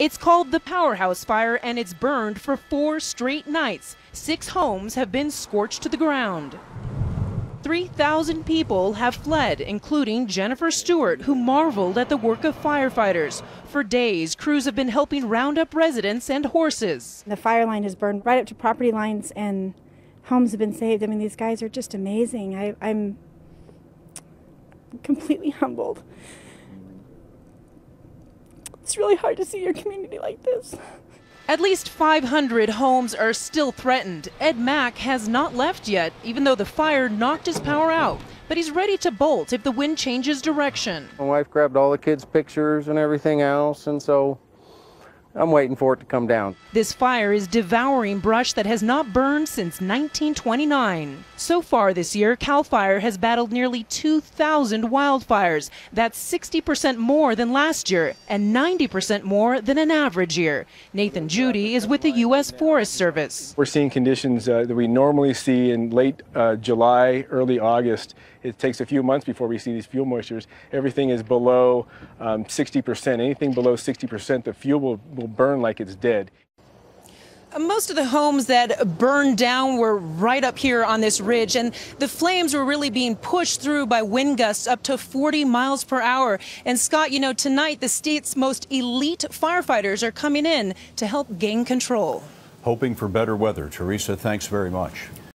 It's called the Powerhouse Fire, and it's burned for 4 straight nights. 6 homes have been scorched to the ground. 3,000 people have fled, including Jennifer Stewart, who marveled at the work of firefighters. For days, crews have been helping round up residents and horses. The fire line has burned right up to property lines, and homes have been saved. I mean, these guys are just amazing. I'm completely humbled. It's really hard to see your community like this. At least 500 homes are still threatened. Ed Mack has not left yet, even though the fire knocked his power out. But he's ready to bolt if the wind changes direction. My wife grabbed all the kids' pictures and everything else, and so I'm waiting for it to come down. This fire is devouring brush that has not burned since 1929. So far this year, CAL FIRE has battled nearly 2,000 wildfires. That's 60% more than last year and 90% more than an average year. Nathan Judy is with the U.S. Forest Service. We're seeing conditions that we normally see in late July, early August. It takes a few months before we see these fuel moistures. Everything is below 60%. Anything below 60%, the fuel will burn like it's dead. Most of the homes that burned down were right up here on this ridge, and the flames were really being pushed through by wind gusts up to 40 miles per hour. And Scott, you know, tonight the state's most elite firefighters are coming in to help gain control. Hoping for better weather. Teresa, thanks very much.